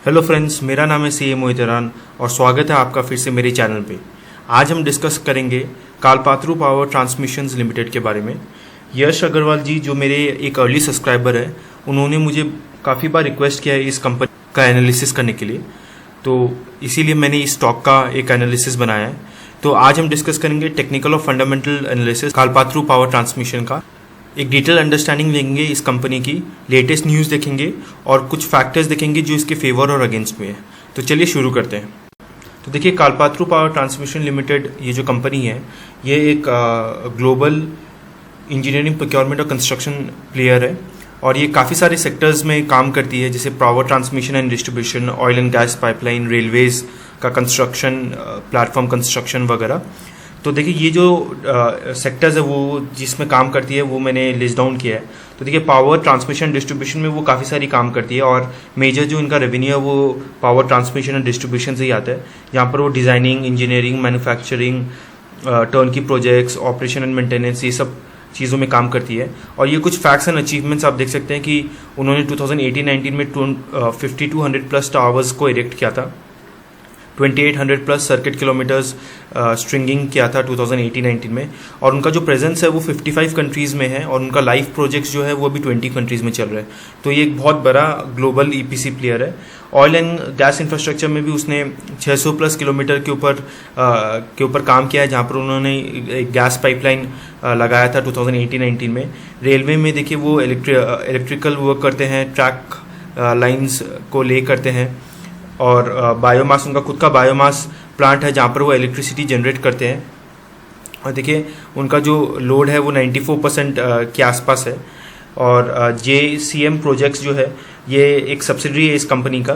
Hello friends, मेरा नाम है सी ए मोहित ईरान और स्वागत है आपका फिर से मेरे चैनल पे। आज हम डिस्कस करेंगे कालपात्रू पावर ट्रांसमिशंस लिमिटेड के बारे में। यश अग्रवाल जी जो मेरे एक अर्ली सब्सक्राइबर है, उन्होंने मुझे काफ़ी बार रिक्वेस्ट किया है इस कंपनी का एनालिसिस करने के लिए, तो इसीलिए मैंने इस स्टॉक का एक एनालिसिस बनाया है। तो आज हम डिस्कस करेंगे टेक्निकल और फंडामेंटल एनालिसिस कालपात्रू पावर ट्रांसमिशन का। एक डिटेल अंडरस्टैंडिंग लेंगे इस कंपनी की, लेटेस्ट न्यूज़ देखेंगे और कुछ फैक्टर्स देखेंगे जो इसके फेवर और अगेंस्ट में है। तो चलिए शुरू करते हैं। तो देखिए, कालपात्रू पावर ट्रांसमिशन लिमिटेड ये जो कंपनी है, ये एक ग्लोबल इंजीनियरिंग प्रोक्योरमेंट और कंस्ट्रक्शन प्लेयर है और ये काफ़ी सारे सेक्टर्स में काम करती है, जैसे power transmission and distribution, oil and gas pipeline, Railways का कंस्ट्रक्शन, प्लेटफॉर्म कंस्ट्रक्शन वगैरह। तो देखिए, ये जो सेक्टर्स है वो जिसमें काम करती है वो मैंने लिस्ट डाउन किया है। तो देखिए, पावर ट्रांसमिशन डिस्ट्रीब्यूशन में वो काफ़ी सारी काम करती है और मेजर जो इनका रेवेन्यू है वो पावर ट्रांसमिशन एंड डिस्ट्रीब्यूशन से ही आता है। यहाँ पर वो designing, engineering, manufacturing, turnkey projects, operation and maintenance, ये सब चीज़ों में काम करती है। और ये कुछ फैक्ट्स एंड अचीवमेंट्स आप देख सकते हैं कि उन्होंने 2018-19 में 5200+ टावर्स को इरेक्ट किया था, 2800+ सर्किट किलोमीटर्स स्ट्रिंगिंग किया था 2018-19 में, और उनका जो प्रेजेंस है वो 55 कंट्रीज़ में है और उनका लाइव प्रोजेक्ट्स जो है वो अभी 20 कंट्रीज़ में चल रहा है। तो ये एक बहुत बड़ा ग्लोबल ईपीसी प्लेयर है। ऑयल एंड गैस इंफ्रास्ट्रक्चर में भी उसने 600+ किलोमीटर के ऊपर काम किया है, जहाँ पर उन्होंने एक गैस पाइपलाइन लगाया था 2018-19 में। रेलवे में देखिए, वो इलेक्ट्रिकल वर्क करते हैं, ट्रैक लाइन्स को ले करते हैं, और बायोमास, उनका खुद का बायोमास प्लांट है जहाँ पर वो इलेक्ट्रिसिटी जनरेट करते हैं। और देखिए, उनका जो लोड है वो 94% के आसपास है। और JCM प्रोजेक्ट्स जो है ये एक सब्सिडरी है इस कंपनी का,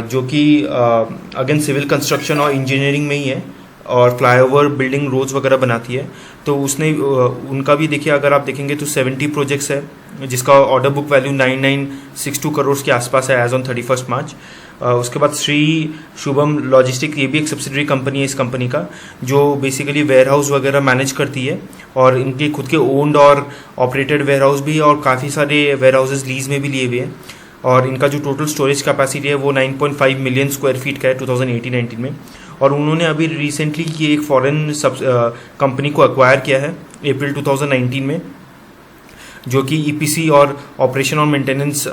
जो कि अगेन सिविल कंस्ट्रक्शन और इंजीनियरिंग में ही है और फ्लाईओवर, बिल्डिंग, रोड्स वगैरह बनाती है। तो उसने उनका भी देखिए, अगर आप देखेंगे तो 70 प्रोजेक्ट्स है जिसका ऑर्डर बुक वैल्यू 9962 करोड़ के आसपास है एज ऑन 31 मार्च। उसके बाद श्री शुभम लॉजिस्टिक, ये भी एक सब्सिडरी कंपनी है इस कंपनी का, जो बेसिकली वेयर हाउस वगैरह मैनेज करती है और इनके खुद के ओन्ड और ऑपरेटेड वेयर हाउस भी है और काफ़ी सारे वेयर हाउसेज लीज में भी लिए हुए हैं। और इनका जो टोटल स्टोरेज कैपेसिटी है वो 9.5 मिलियन स्क्वायर फीट का है 2018-19 में। और उन्होंने अभी रिसेंटली ये एक फॉरेन कंपनी को एक्वायर किया है अप्रैल 2019 में, जो कि ईपीसी और ऑपरेशन और मेंटेनेंस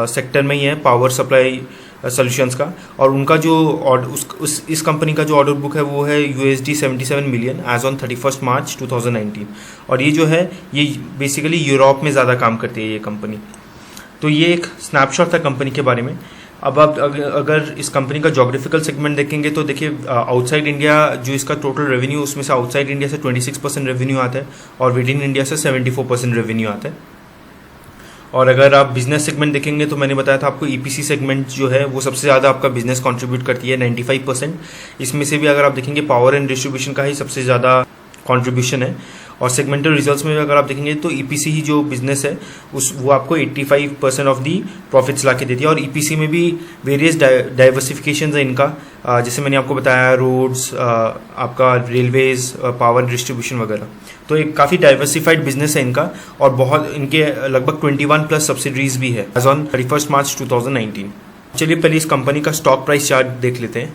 सेक्टर में ही है, पावर सप्लाई सॉल्यूशंस का। और उनका जो इस कंपनी का जो ऑर्डर बुक है वो है $77 मिलियन एज ऑन 31 मार्च 2019। और ये जो है ये बेसिकली यूरोप में ज़्यादा काम करती है ये कंपनी। तो ये एक स्नैपशॉट था कंपनी के बारे में। अब आप अगर इस कंपनी का जोग्राफिकल सेगमेंट देखेंगे तो देखिए, आउटसाइड इंडिया जो इसका टोटल रेवेन्यू, उसमें से आउटसाइड इंडिया से 26% रेवेन्यू आता है और विद इन इंडिया से 74% रेवेन्यू आता है। और अगर आप बिजनेस सेगमेंट देखेंगे तो मैंने बताया था आपको, ईपीसी सेगमेंट जो है वो सबसे ज़्यादा आपका बिजनेस कंट्रीब्यूट करती है 95%। इसमें से भी अगर आप देखेंगे पावर एंड डिस्ट्रीब्यूशन का ही सबसे ज़्यादा कंट्रीब्यूशन है। और सेगमेंटल रिजल्ट्स में अगर आप देखेंगे तो ईपीसी ही जो बिजनेस है वो आपको 85% ऑफ दी प्रॉफिट्स ला के देती है। और ईपीसी में भी वेरियस डाइवर्सिफिकेशन है इनका, जैसे मैंने आपको बताया, रोड्स, आपका रेलवेज, पावर डिस्ट्रीब्यूशन वगैरह। तो एक काफ़ी डाइवर्सिफाइड बिजनेस है इनका और बहुत इनके लगभग 21+ सब्सिडरीज भी है एज ऑन 31 मार्च 2019। चलिए पहले इस कंपनी का स्टॉक प्राइस चार्ट देख लेते हैं।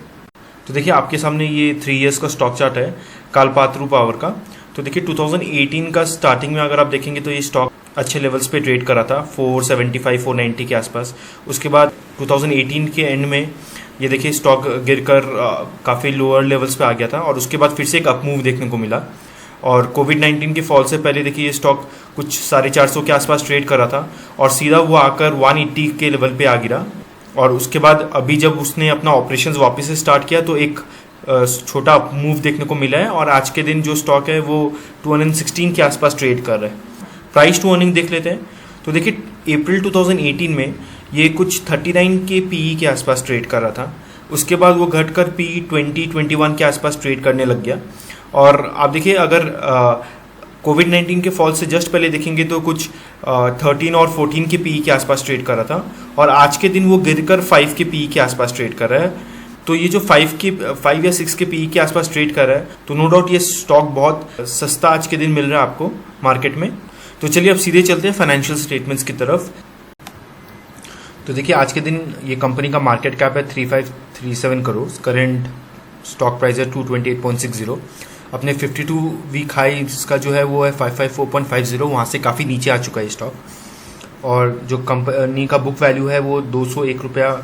तो देखिए, आपके सामने ये 3 ईयर्स का स्टॉक चार्ट है कालपात्रू पावर का। तो देखिए, 2018 का स्टार्टिंग में अगर आप देखेंगे तो ये स्टॉक अच्छे लेवल्स पे ट्रेड करा था, 475-490 के आसपास। उसके बाद 2018 के एंड में ये देखिए स्टॉक गिरकर काफ़ी लोअर लेवल्स पे आ गया था और उसके बाद फिर से एक अपमूव देखने को मिला। और कोविड-19 के फॉल से पहले देखिए ये स्टॉक कुछ 450 के आसपास ट्रेड करा था और सीधा वो आकर 180 के लेवल पे आ गिरा। और उसके बाद अभी जब उसने अपना ऑपरेशंस वापस से स्टार्ट किया तो एक छोटा मूव देखने को मिला है और आज के दिन जो स्टॉक है वो 216 के आसपास ट्रेड कर रहा है। प्राइस टू अर्निंग देख लेते हैं। तो देखिए, अप्रैल 2018 में ये कुछ 39 के पीई के आसपास ट्रेड कर रहा था। उसके बाद वो घटकर पीई 20-21 के आसपास ट्रेड करने लग गया। और आप देखिए, अगर कोविड-19 के फॉल से जस्ट पहले देखेंगे तो कुछ 13 और 14 के पीई के आसपास ट्रेड कर रहा था और आज के दिन वो गिरकर 5 के पीई के आसपास ट्रेड कर रहा है। तो ये जो 5 या 6 के पीई के आसपास ट्रेड कर रहा है, तो नो डाउट ये स्टॉक बहुत सस्ता आज के दिन मिल रहा है आपको मार्केट में। तो चलिए अब सीधे चलते हैं फाइनेंशियल स्टेटमेंट्स की तरफ। तो तो देखिए आज के दिन ये कंपनी का मार्केट कैप है 3537 करोड़, करेंट स्टॉक प्राइस है 228.60। अपने 52 वीक हाई इसका जो है वो है 554.50, वहाँ से काफ़ी नीचे आ चुका है स्टॉक। और जो कंपनी का बुक वैल्यू है वो 201 रुपया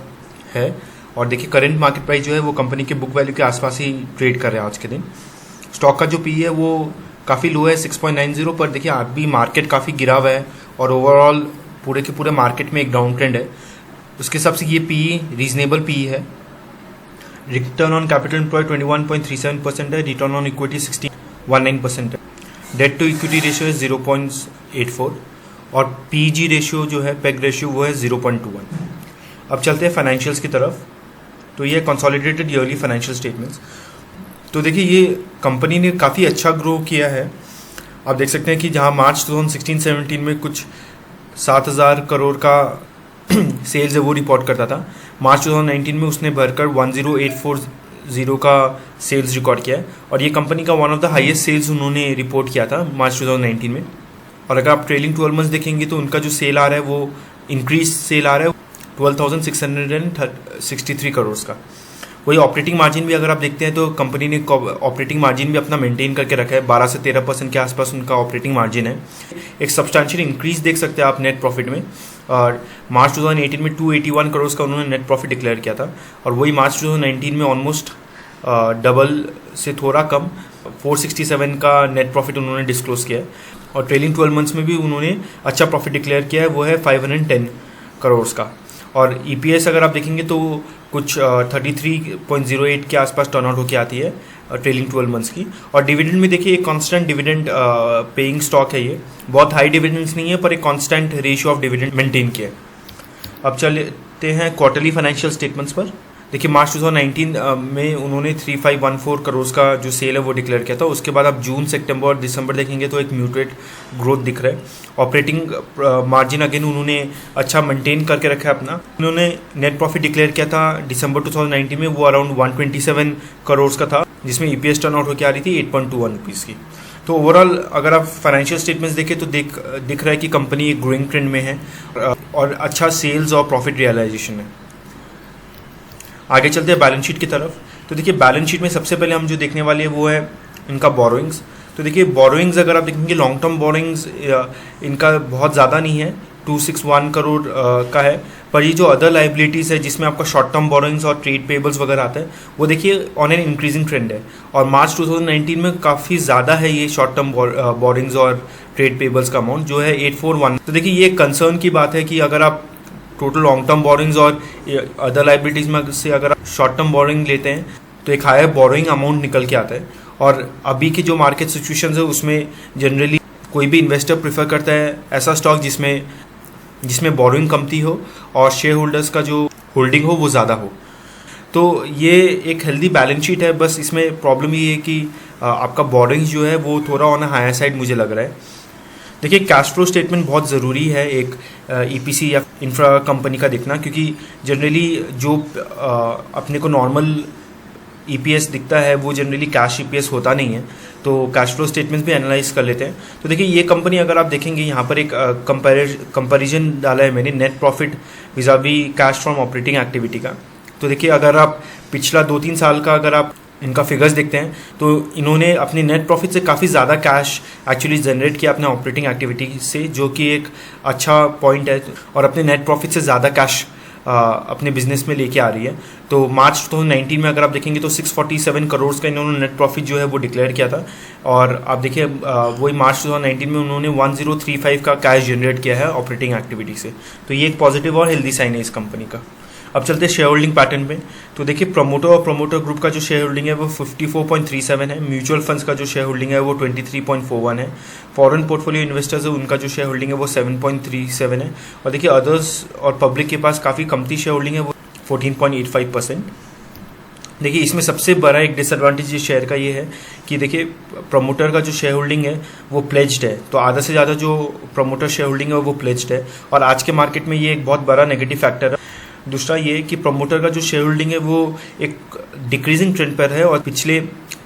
है। और देखिए करंट मार्केट प्राइस जो है वो कंपनी के बुक वैल्यू के आसपास ही ट्रेड कर रहा है आज के दिन। स्टॉक का जो पी है वो काफ़ी लो है 6.90 पर। देखिए अभी मार्केट काफ़ी गिरा हुआ है और ओवरऑल पूरे के पूरे मार्केट में एक डाउन ट्रेंड है। उसके हिसाब से ये पी रीजनेबल पी है। रिटर्न ऑन कैपिटल एम्प्लॉयड 21.37% है, रिटर्न ऑन इक्विटी 16.19% है, डेट टू इक्विटी रेशियो है 0.84 और पीजी रेशियो जो है पेग रेशियो वो है 0.21। अब चलते हैं फाइनेंशियल्स की तरफ। तो ये कंसोलिडेटेड ईयरली फाइनेंशियल स्टेटमेंट्स। तो देखिए ये कंपनी ने काफ़ी अच्छा ग्रो किया है। आप देख सकते हैं कि जहाँ मार्च 2016-17 में कुछ 7,000 करोड़ का सेल्स है वो रिपोर्ट करता था, मार्च 2019 में उसने बढ़कर 10,840 का सेल्स रिकॉर्ड किया है। और ये कंपनी का one of the highest sales उन्होंने रिपोर्ट किया था मार्च 2019 में। और अगर आप ट्रेलिंग 12 मंथ्स देखेंगे तो उनका जो सेल आ रहा है वो इंक्रीज सेल आ रहा है 12,663 करोड़ का। वही ऑपरेटिंग मार्जिन भी अगर आप देखते हैं तो कंपनी ने ऑपरेटिंग मार्जिन भी अपना मेंटेन करके रखा है, 12 से 13% के आसपास उनका ऑपरेटिंग मार्जिन है। एक सब्सटैंशियल इंक्रीज देख सकते हैं आप नेट प्रॉफिट में। और मार्च 2018 में 281 करोड़ का उन्होंने नेट प्रॉफिट डिक्लेयर किया था और वही मार्च 2019 में ऑलमोस्ट डबल से थोड़ा कम 467 का नेट प्रॉफिट उन्होंने डिस्क्लोज किया है। और ट्रेलिंग 12 मंथ्स में भी उन्होंने अच्छा प्रॉफिट डिक्लेयर किया है, वो है 510 करोड़ का। और ईपीएस अगर आप देखेंगे तो कुछ 33.08 के आसपास टर्न आउट होकर आती है ट्रेलिंग 12 मंथ्स की। और डिविडेंड में देखिए एक कांस्टेंट डिविडेंड पेइंग स्टॉक है, ये बहुत हाई डिविडेंड्स नहीं है पर एक constant ratio of dividend maintain किया है। अब चलते हैं क्वार्टरली फाइनेंशियल स्टेटमेंट्स पर। देखिए मार्च 2019 में उन्होंने 3514 करोड़ का जो सेल है वो डिक्लेयर किया था। उसके बाद आप जून, सितंबर और दिसंबर देखेंगे तो एक म्यूटेड ग्रोथ दिख रहा है। ऑपरेटिंग मार्जिन अगेन उन्होंने अच्छा मेंटेन करके रखा है अपना। उन्होंने नेट प्रॉफिट डिक्लेयर किया था दिसंबर 2019 में, वो अराउंड 127 करोड़ का था, जिसमें ईपीएस टर्न आउट होकर आ रही थी 8.21 रुपीज़ की। तो ओवरऑल अगर आप फाइनेंशियल स्टेटमेंट्स देखें तो दिख रहा है कि कंपनी एक ग्रोइंग ट्रेंड में है और अच्छा सेल्स और प्रॉफिट रियलाइजेशन है। आगे चलते हैं बैलेंस शीट की तरफ। तो देखिए बैलेंस शीट में सबसे पहले हम जो देखने वाले हैं वो है इनका बोरोइंग्स। तो देखिए बोरोइंग्स अगर आप देखेंगे लॉन्ग टर्म बोरोइंग्स इनका बहुत ज़्यादा नहीं है, 261 करोड़ का है। पर ये जो अदर लाइबिलिटीज़ है जिसमें आपका शॉर्ट टर्म बोरोइंग्स और ट्रेड पेबल्स वगैरह आता है वो देखिए ऑन एन इंक्रीजिंग ट्रेंड है। और मार्च 2019 में काफ़ी ज़्यादा है ये शॉर्ट टर्म बोरोइंग्स और ट्रेड पेबल्स का अमाउंट जो है 841। तो देखिए ये कंसर्न की बात है कि अगर आप टोटल लॉन्ग टर्म बोरोइंग्स और अदर लाइबिलिटीज़ में से अगर आप शॉर्ट टर्म बोरोइंग लेते हैं तो एक हायर बोरोइंग अमाउंट निकल के आता है। और अभी की जो मार्केट सिचुएशन है उसमें जनरली कोई भी इन्वेस्टर प्रेफर करता है ऐसा स्टॉक जिसमें बोरोइंग कमती हो और शेयर होल्डर्स का जो होल्डिंग हो वो ज़्यादा हो। तो ये एक हेल्दी बैलेंस शीट है, बस इसमें प्रॉब्लम ये है कि आपका बोरोइंग्स जो है वो थोड़ा ऑन हायर साइड मुझे लग रहा है। देखिए कैश फ्लो स्टेटमेंट बहुत ज़रूरी है एक ईपीसी या इंफ्रा कंपनी का देखना, क्योंकि जनरली जो अपने को नॉर्मल ईपीएस दिखता है वो जनरली कैश ईपीएस होता नहीं है। तो कैश फ्लो स्टेटमेंट्स भी एनालाइज कर लेते हैं। तो देखिए ये कंपनी अगर आप देखेंगे यहाँ पर एक कंपैरिजन डाला है मैंने net profit vis-a-vis cash from operating activity का। तो देखिए अगर आप पिछला 2-3 साल का अगर आप इनका फिगर्स देखते हैं तो इन्होंने अपने नेट प्रॉफिट से काफ़ी ज़्यादा कैश एक्चुअली जनरेट किया अपने ऑपरेटिंग एक्टिविटी से, जो कि एक अच्छा पॉइंट है। और अपने नेट प्रॉफिट से ज़्यादा कैश अपने बिजनेस में लेके आ रही है। तो मार्च 2019 में अगर आप देखेंगे तो 647 करोड़ का इन्होंने नेट प्रॉफिट जो है वो डिक्लेयर किया था। और आप देखिए वही मार्च 2019 में उन्होंने 1035 का कैश जनरेट किया है ऑपरेटिंग एक्टिविटी से। तो ये एक पॉजिटिव और हेल्दी साइन है इस कंपनी का। अब चलते हैं शेयर होल्डिंग पैटर्न पे। तो देखिए प्रमोटर और प्रमोटर ग्रुप का जो शेयर होल्डिंग है वो 54.37 है। म्यूचुअल फंड्स का जो शेयर होल्डिंग है वो 23.41 है। फॉरेन पोर्टफोलियो इन्वेस्टर्स है उनका जो शेयर होल्डिंग है वो 7.37 है। और देखिए अदर्स और पब्लिक के पास काफ़ी कमती शेयर होल्डिंग है वो 14.85%। देखिए इसमें सबसे बड़ा एक डिसएडवांटेज इस शेयर का ये है कि देखिए प्रमोटर का जो शेयर होल्डिंग है वो प्लेज्ड है। तो आधा से ज़्यादा जो प्रमोटर शेयर होल्डिंग है वो प्लेज्ड है और आज के मार्केट में ये एक बहुत बड़ा नेगेटिव फैक्टर है। दूसरा ये कि प्रमोटर का जो शेयर होल्डिंग है वो एक डिक्रीजिंग ट्रेंड पर है और पिछले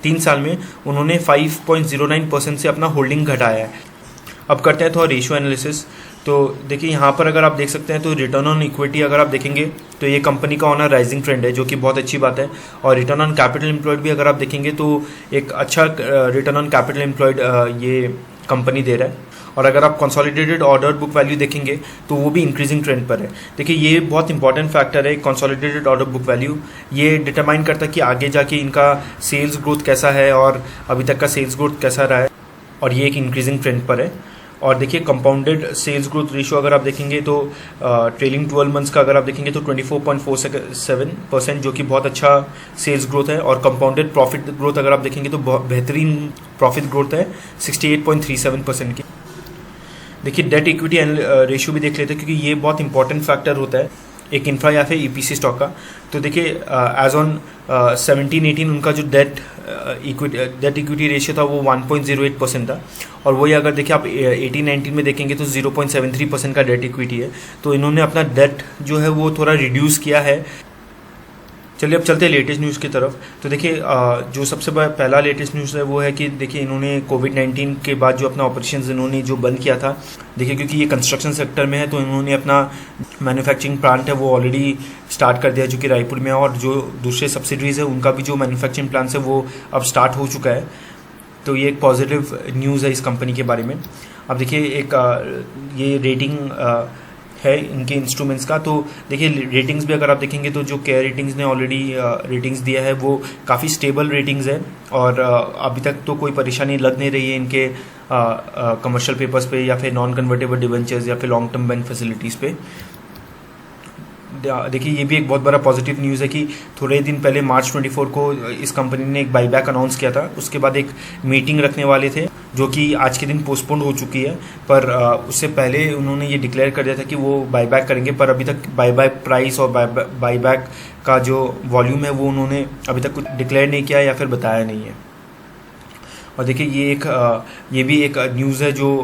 3 साल में उन्होंने 5.09% से अपना होल्डिंग घटाया है। अब करते हैं थोड़ा रेशियो एनालिसिस। तो देखिए यहाँ पर अगर आप देख सकते हैं तो रिटर्न ऑन इक्विटी अगर आप देखेंगे तो ये कंपनी का ऑन राइजिंग ट्रेंड है, जो कि बहुत अच्छी बात है। और रिटर्न ऑन कैपिटल एम्प्लॉयड भी अगर आप देखेंगे तो एक अच्छा रिटर्न ऑन कैपिटल एम्प्लॉयड ये कंपनी दे रहा है। और अगर आप कंसोलिडेटेड ऑर्डर बुक वैल्यू देखेंगे तो वो भी इंक्रीजिंग ट्रेंड पर है। देखिए ये बहुत इंपॉर्टेंट फैक्टर है, कंसोलिडेटेड ऑर्डर बुक वैल्यू। ये डिटरमाइन करता है कि आगे जाके इनका सेल्स ग्रोथ कैसा है और अभी तक का सेल्स ग्रोथ कैसा रहा है, और ये एक इंक्रीजिंग ट्रेंड पर है। और देखिए कंपाउंडेड सेल्स ग्रोथ रेशियो अगर आप देखेंगे तो ट्रेलिंग 12 मंथ्स का अगर आप देखेंगे तो 24.47%, जो कि बहुत अच्छा सेल्स ग्रोथ है। और कंपाउंडेड प्रॉफिट ग्रोथ अगर आप देखेंगे तो बहुत बेहतरीन प्रॉफिट ग्रोथ है 68.37% की। देखिए डेट इक्विटी रेशियो भी देख लेते हैं, क्योंकि ये बहुत इंपॉर्टेंट फैक्टर होता है एक इंफ्रा या फिर ईपीसी स्टॉक का। तो देखिए एज ऑन 17-18 उनका जो डेट इक्विटी रेशियो था वो 1.08% था। और वही अगर देखिए आप 18-19 में देखेंगे तो 0.73% का डेट इक्विटी है। तो इन्होंने अपना डेट जो है वो थोड़ा रिड्यूस किया है। चलिए अब चलते हैं लेटेस्ट न्यूज़ की तरफ। तो देखिए जो सबसे पहला लेटेस्ट न्यूज़ है वो है कि देखिए इन्होंने कोविड-19 के बाद जो अपना ऑपरेशंस इन्होंने जो बंद किया था, देखिए क्योंकि ये कंस्ट्रक्शन सेक्टर में है तो इन्होंने अपना मैन्युफैक्चरिंग प्लांट है वो ऑलरेडी स्टार्ट कर दिया, जो कि रायपुर में है। और जो दूसरे सब्सिडरीज है उनका भी जो मैन्युफैक्चरिंग प्लांट्स है वो अब स्टार्ट हो चुका है। तो ये एक पॉजिटिव न्यूज़ है इस कंपनी के बारे में। अब देखिए एक ये रेटिंग है इनके इंस्ट्रूमेंट्स का। तो देखिए रेटिंग्स भी अगर आप देखेंगे तो जो केयर रेटिंग्स ने ऑलरेडी रेटिंग्स दिया है वो काफ़ी स्टेबल रेटिंग्स है। और अभी तक तो कोई परेशानी लग नहीं रही है इनके कमर्शियल पेपर्स पे या फिर नॉन कन्वर्टेबल डिवेंचर्स या फिर लॉन्ग टर्म बैंक फैसिलिटीज़ पे। देखिए ये भी एक बहुत बड़ा पॉजिटिव न्यूज़ है कि थोड़े दिन पहले मार्च 24 को इस कंपनी ने एक बाईबैक अनाउंस किया था। उसके बाद एक मीटिंग रखने वाले थे जो कि आज के दिन पोस्टपोन्ड हो चुकी है, पर उससे पहले उन्होंने ये डिक्लेयर कर दिया था कि वो बाईबैक करेंगे। पर अभी तक बाईबैक प्राइस और बाईबैक का जो वॉल्यूम है वो उन्होंने अभी तक कुछ डिक्लेयर नहीं किया या फिर बताया नहीं है। और देखिए ये भी एक न्यूज़ है जो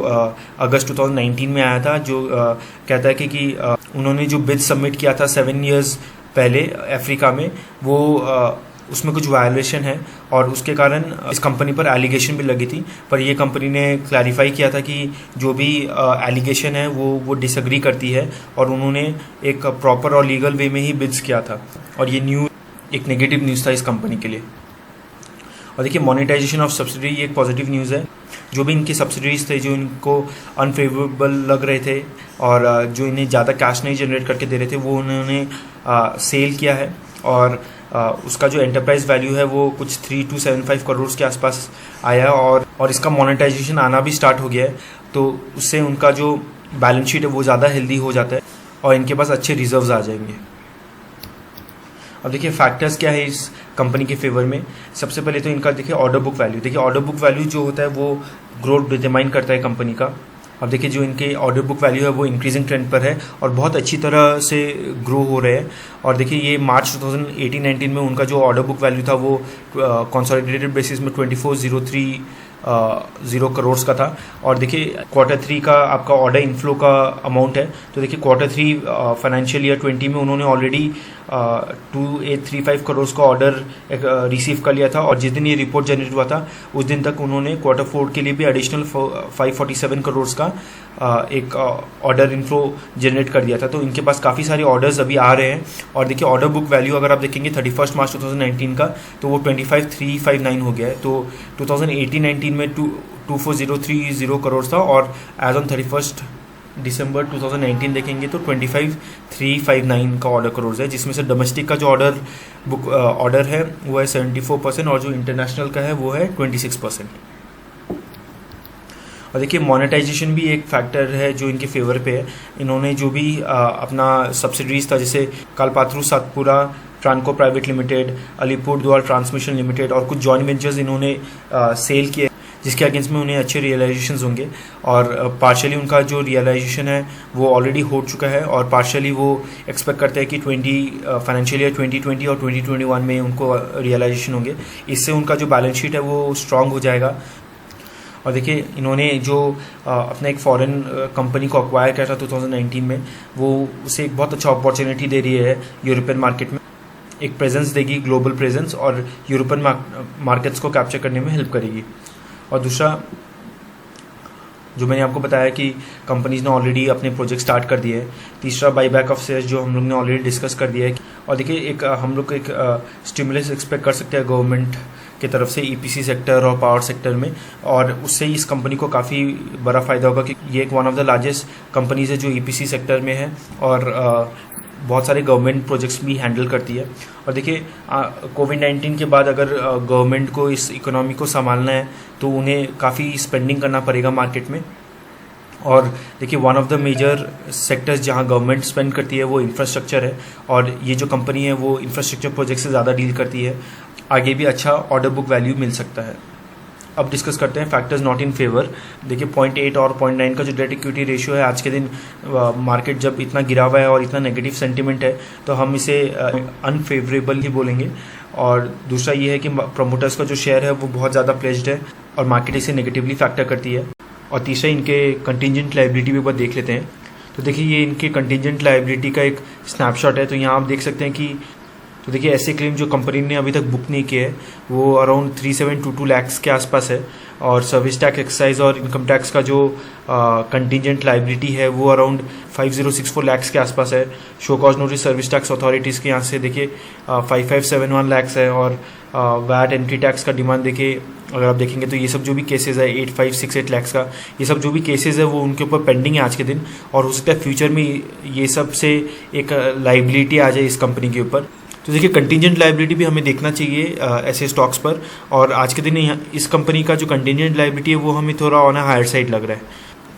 अगस्त 2019 में आया था, जो कहता है कि उन्होंने जो बिड सबमिट किया था 7 इयर्स पहले अफ्रीका में, वो उसमें कुछ वायलेशन है और उसके कारण इस कंपनी पर एलिगेशन भी लगी थी। पर ये कंपनी ने क्लैरिफाई किया था कि जो भी एलिगेशन है वो डिसएग्री करती है और उन्होंने एक प्रॉपर और लीगल वे में ही बिड्स किया था। और ये न्यूज़ एक नेगेटिव न्यूज़ था इस कंपनी के लिए। और देखिए मोनेटाइजेशन ऑफ सब्सिडरी ये एक पॉजिटिव न्यूज़ है। जो भी इनके सब्सिडरीज थे जो इनको अनफेवरेबल लग रहे थे और जो इन्हें ज़्यादा कैश नहीं जनरेट करके दे रहे थे वो उन्होंने सेल किया है। और उसका जो एंटरप्राइज वैल्यू है वो कुछ 3275 करोड़ के आसपास आया है। और इसका मोनेटाइजेशन आना भी स्टार्ट हो गया है। तो उससे उनका जो बैलेंस शीट है वो ज़्यादा हेल्दी हो जाता है और इनके पास अच्छे रिजर्व्स आ जाएंगे। अब देखिए फैक्टर्स क्या है इस कंपनी के फेवर में। सबसे पहले तो इनका देखिए ऑर्डर बुक वैल्यू। देखिए ऑर्डर बुक वैल्यू जो होता है वो ग्रोथ डिटरमाइन करता है कंपनी का। अब देखिए जो इनके ऑर्डर बुक वैल्यू है वो इंक्रीजिंग ट्रेंड पर है और बहुत अच्छी तरह से ग्रो हो रहे हैं। और देखिए ये मार्च 2018-19 में उनका जो ऑर्डर बुक वैल्यू था वो कंसोलिडेटेड बेसिस में 24,030 करोड़ का था। और देखिए Q3 का आपका ऑर्डर इनफ्लो का अमाउंट है। तो देखिए Q3 फाइनेंशियल ईयर 20 में उन्होंने ऑलरेडी 2835 करोड़ का ऑर्डर रिसीव कर लिया था। और जिस दिन ये रिपोर्ट जनरेट हुआ था उस दिन तक उन्होंने Q4 के लिए भी एडिशनल 547 करोड़ का एक ऑर्डर इनफ्लो जनरेट कर दिया था। तो इनके पास काफ़ी सारे ऑर्डर्स अभी आ रहे हैं। और देखिए ऑर्डर बुक वैल्यू अगर आप देखेंगे 31 मार्च 2019 का तो वो 25,359 हो गया है। तो 2018-19 में 24,030 करोड़ था और एज ऑन 31 दिसंबर 2019 देखेंगे तो 25,359 का ऑर्डर करोड़ है, जिसमें से डोमेस्टिक का जो ऑर्डर है वो है 74% और जो इंटरनेशनल का है वो है 26%। और देखिए मोनेटाइजेशन भी एक फैक्टर है जो इनके फेवर पे है। इन्होंने जो भी अपना सब्सिडरीज था जैसे Kalpataru Satpura Transco private limited, Alipurduar transmission limited और कुछ जॉइंट वेंचर्स इन्होंने सेल किए, जिसके अगेंस्ट में उन्हें अच्छे रियलाइजेशंस होंगे। और पार्शियली उनका जो रियलाइजेशन है वो ऑलरेडी हो चुका है और पार्शियली वो एक्सपेक्ट करते हैं कि फाइनेंशियल ईयर 2020 और 2021 में उनको रियलाइजेशन होंगे। इससे उनका जो बैलेंस शीट है वो स्ट्रांग हो जाएगा। और देखिए इन्होंने जो अपना एक फॉरेन कंपनी को अक्वायर किया था 2019 में, वो उसे एक बहुत अच्छा अपॉर्चुनिटी दे रही है यूरोपियन मार्केट में, एक प्रेजेंस देगी, ग्लोबल प्रेजेंस, और यूरोपियन मार्केट्स को कैप्चर करने में हेल्प करेगी। और दूसरा जो मैंने आपको बताया कि कंपनीज ने ऑलरेडी अपने प्रोजेक्ट स्टार्ट कर दिए हैं। तीसरा बाईबैक ऑफ शेयर्स जो हम लोग ने ऑलरेडी डिस्कस कर दिया है। और देखिए एक हम लोग एक स्टिमुलस एक्सपेक्ट कर सकते हैं गवर्नमेंट की तरफ से ईपीसी सेक्टर और पावर सेक्टर में, और उससे इस कंपनी को काफ़ी बड़ा फ़ायदा होगा कि ये एक one of the largest companies है जो ईपीसी सेक्टर में है और बहुत सारे गवर्नमेंट प्रोजेक्ट्स भी हैंडल करती है। और देखिए कोविड-19 के बाद अगर गवर्नमेंट को इस इकोनॉमी को संभालना है तो उन्हें काफ़ी स्पेंडिंग करना पड़ेगा मार्केट में। और देखिए one of the major sectors जहां गवर्नमेंट स्पेंड करती है वो इंफ्रास्ट्रक्चर है, और ये जो कंपनी है वो इंफ्रास्ट्रक्चर प्रोजेक्ट से ज़्यादा डील करती है। आगे भी अच्छा ऑर्डर बुक वैल्यू मिल सकता है। अब डिस्कस करते हैं फैक्टर्स नॉट इन फेवर। देखिए 0.8 और 0.9 का जो डेट इक्विटी रेशियो है आज के दिन मार्केट जब इतना गिरा हुआ है और इतना नेगेटिव सेंटिमेंट है तो हम इसे अनफेवरेबल ही बोलेंगे। और दूसरा ये है कि प्रमोटर्स का जो शेयर है वो बहुत ज़्यादा प्लेज्ड है और मार्केट इसे नेगेटिवली फैक्टर करती है। और तीसरा इनके कंटिजेंट लायबिलिटी भी एक बार देख लेते हैं। तो देखिए ये इनके कंटिजेंट लायबिलिटी का एक स्नैपशॉट है। तो यहाँ आप देख सकते हैं कि तो देखिए ऐसे क्लेम जो कंपनी ने अभी तक बुक नहीं किए हैं वो अराउंड 3722 लाख्स के आसपास है, और सर्विस टैक्स एक्साइज और इनकम टैक्स का जो कंटिजेंट लायबिलिटी है वो अराउंड 5064 लाख्स के आसपास है। Show cause notice service tax authorities के यहाँ से देखिए 5571 लाख्स है, और वैट एंट्री टैक्स का डिमांड देखिए अगर आप देखेंगे तो ये सब जो भी केसेस है 8568 लाख्स का, ये सब जो भी केसेस है वो उनके ऊपर पेंडिंग है आज के दिन, और हो सकता है फ्यूचर में ये सब से एक लाइबिलिटी आ जाए इस कंपनी के ऊपर। तो देखिए कंटिजेंट लायबिलिटी भी हमें देखना चाहिए ऐसे स्टॉक्स पर, और आज के दिन इस कंपनी का जो कंटिजेंट लायबिलिटी है वो हमें थोड़ा ऑन हायर साइड लग रहा है।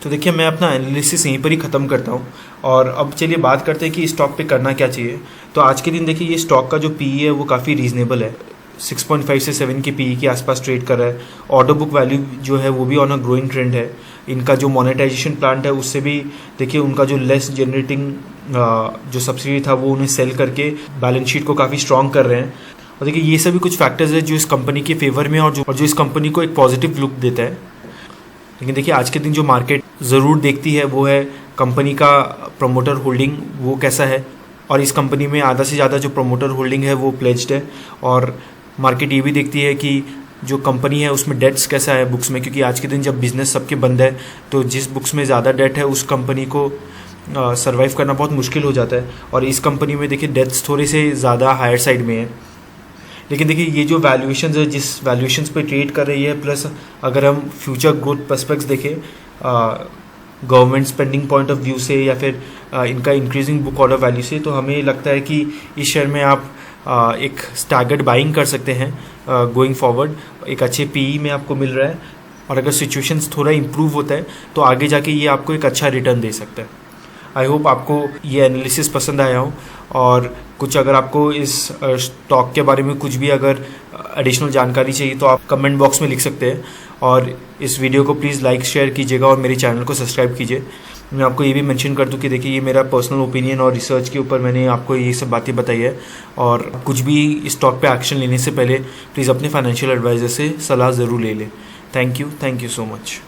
तो देखिए मैं अपना एनालिसिस यहीं पर ही ख़त्म करता हूँ, और अब चलिए बात करते हैं कि इस स्टॉक पे करना क्या चाहिए। तो आज के दिन देखिए ये स्टॉक का जो पीई है वो काफ़ी रीजनेबल है, 6.5 से 7 के पीई के आसपास ट्रेड कर रहा है। ऑर्डर बुक वैल्यू जो है वो भी ऑन अ ग्रोइंग ट्रेंड है। इनका जो मोनेटाइजेशन प्लांट है उससे भी देखिए उनका जो लेस जनरेटिंग जो सब्सिडी था वो उन्हें सेल करके बैलेंस शीट को काफ़ी स्ट्रॉन्ग कर रहे हैं। और देखिए ये सभी कुछ फैक्टर्स है जो इस कंपनी के फेवर में और जो इस कंपनी को एक पॉजिटिव लुक देता है। लेकिन देखिए आज के दिन जो मार्केट ज़रूर देखती है वो है कंपनी का प्रमोटर होल्डिंग वो कैसा है, और इस कंपनी में आधा से ज़्यादा जो प्रमोटर होल्डिंग है वो प्लेज्ड है। और मार्केट ये भी देखती है कि जो कंपनी है उसमें डेट्स कैसा है बुक्स में, क्योंकि आज के दिन जब बिजनेस सबके बंद है तो जिस बुक्स में ज़्यादा डेट है उस कंपनी को सर्वाइव करना बहुत मुश्किल हो जाता है। और इस कंपनी में देखिए डेट्स थोड़े से ज़्यादा हायर साइड में है। लेकिन देखिए ये जो वैल्यूएशंस है जिस वैल्यूएशंस पे ट्रेड कर रही है, प्लस अगर हम फ्यूचर ग्रोथ पर्सपेक्ट्स देखें government spending point of view से या फिर इनका इंक्रीजिंग बुक ऑर्डर वैल्यू से, तो हमें लगता है कि इस शेयर में आप एक स्टैगर्ड बाइंग कर सकते हैं गोइंग फॉरवर्ड। एक अच्छे पीई में आपको मिल रहा है, और अगर सिचुएशंस थोड़ा इम्प्रूव होता है तो आगे जाके ये आपको एक अच्छा रिटर्न दे सकता है। आई होप आपको ये एनालिसिस पसंद आया हो, और कुछ अगर आपको इस स्टॉक के बारे में कुछ भी अगर एडिशनल जानकारी चाहिए तो आप कमेंट बॉक्स में लिख सकते हैं। और इस वीडियो को प्लीज़ लाइक शेयर कीजिएगा और मेरे चैनल को सब्सक्राइब कीजिए। मैं आपको ये भी मेंशन कर दूं कि देखिए ये मेरा पर्सनल ओपिनियन और रिसर्च के ऊपर मैंने आपको ये सब बातें बताई है, और कुछ भी स्टॉक पे एक्शन लेने से पहले प्लीज़ अपने फाइनेंशियल एडवाइज़र से सलाह ज़रूर ले लें। Thank you so much.